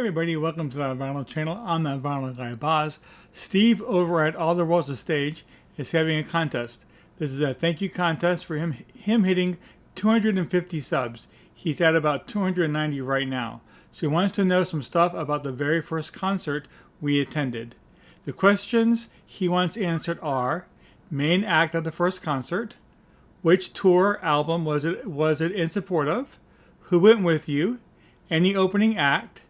everybody, welcome to the Vinyl channel. I'm the Vinyl Guy Boz. Steve over at All the World's a Stage is having a contest. This is a thank you contest for him hitting 250 subs. He's at about 290 right now. So he wants to know some stuff about the very first concert we attended. The questions he wants answered are: main act of the first concert, which tour album was it in support of, who went with you, any opening act,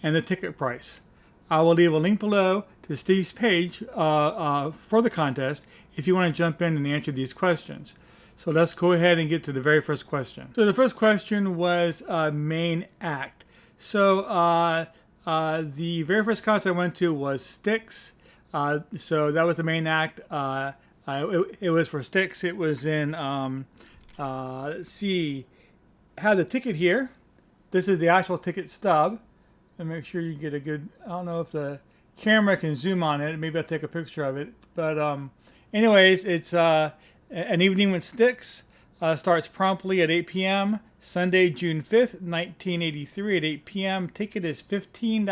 and the ticket price. I will leave a link below to Steve's page for the contest if you want to jump in and answer these questions. So let's go ahead and get to the very first question. So the first question was main act. So the very first concert I went to was Styx. So that was the main act. It was for Styx. It was in, let's see, I have the ticket here. This is the actual ticket stub. And make sure you get a good, I don't know if the camera can zoom on it. Maybe I'll take a picture of it. But anyways, it's An Evening with Styx. Starts promptly at 8 p.m. Sunday, June 5th, 1983 at 8 p.m. Ticket is $15.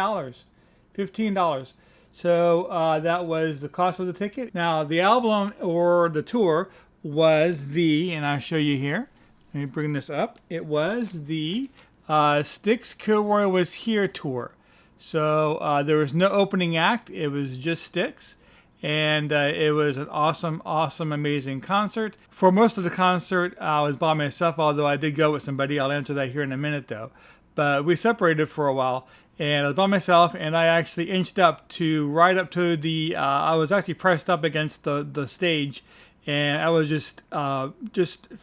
$15. So that was the cost of the ticket. Now the album or the tour was and I'll show you here. Let me bring this up. It was the Styx Kilroy Was Here tour. So there was no opening act. It was just Styx. And it was an awesome, amazing concert. For most of the concert, I was by myself, although I did go with somebody. I'll answer that here in a minute, though. But we separated for a while. And I was by myself, and I actually inched up to right up to the, I was actually pressed up against the stage. And I was just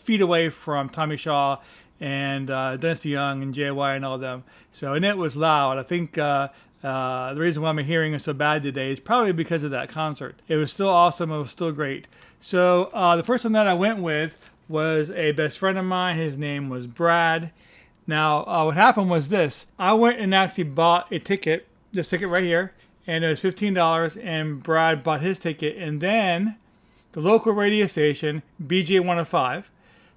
feet away from Tommy Shaw and Dennis DeYoung and JY and all of them. So, and it was loud. I think the reason why my hearing is so bad today is probably because of that concert. It was still awesome. It was still great. So the person that I went with was a best friend of mine. His name was Brad. Now, what happened was this. I went and actually bought a ticket, this ticket right here, and it was $15, and Brad bought his ticket. And then the local radio station, BJ105,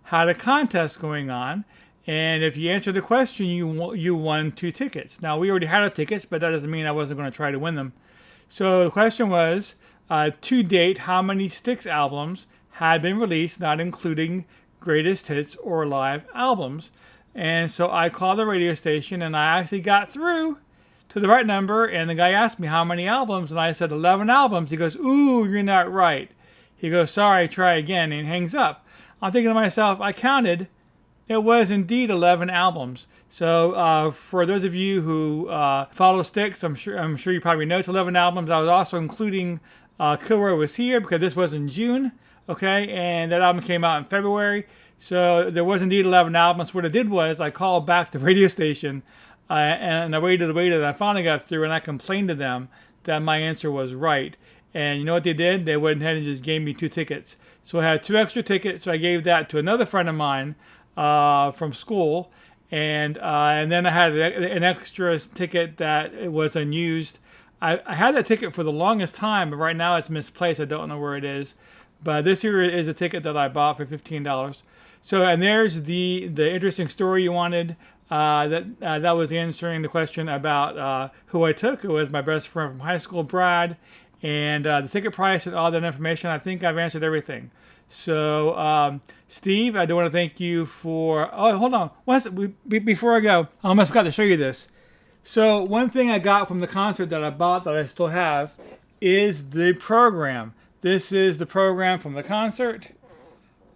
had a contest going on, and if you answered the question, you won 2 tickets. Now, we already had our tickets, but that doesn't mean I wasn't going to try to win them. So the question was, to date, how many Styx albums had been released, not including greatest hits or live albums? And so I called the radio station, and I actually got through to the right number, and the guy asked me how many albums, and I said 11 albums. He goes, "Ooh, you're not right." He goes, "Sorry, try again," and hangs up. I'm thinking to myself, I counted. It was indeed 11 albums. So for those of you who follow Styx, I'm sure you probably know it's 11 albums. I was also including Kilroy Was Here because this was in June, okay, and that album came out in February. So there was indeed 11 albums. What I did was I called back the radio station and I waited, and I finally got through, and I complained to them that my answer was right. And you know what they did? They went ahead and just gave me 2 tickets. So I had 2 extra tickets. So I gave that to another friend of mine from school. And then I had an extra ticket that was unused. I had that ticket for the longest time, but right now it's misplaced. I don't know where it is. But this here is a ticket that I bought for $15. So, and there's the interesting story you wanted. That was answering the question about who I took. It was my best friend from high school, Brad. And the ticket price and all that information, I think I've answered everything. So, Steve, I do want to thank you for... Oh, hold on. Before I go, I almost forgot to show you this. So, one thing I got from the concert that I bought that I still have is the program. This is the program from the concert.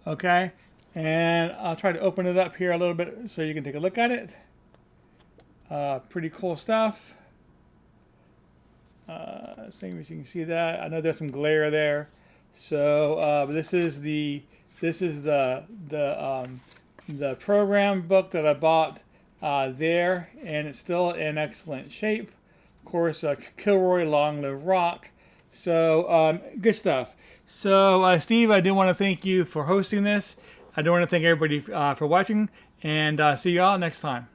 Okay? And I'll try to open it up here a little bit so you can take a look at it. Pretty cool stuff. Same as you can see that. I know there's some glare there. So this is the program book that I bought there, and it's still in excellent shape. Of course, Kilroy, Long Live Rock. So good stuff. So Steve, I do want to thank you for hosting this. I do want to thank everybody for watching, and see y'all next time.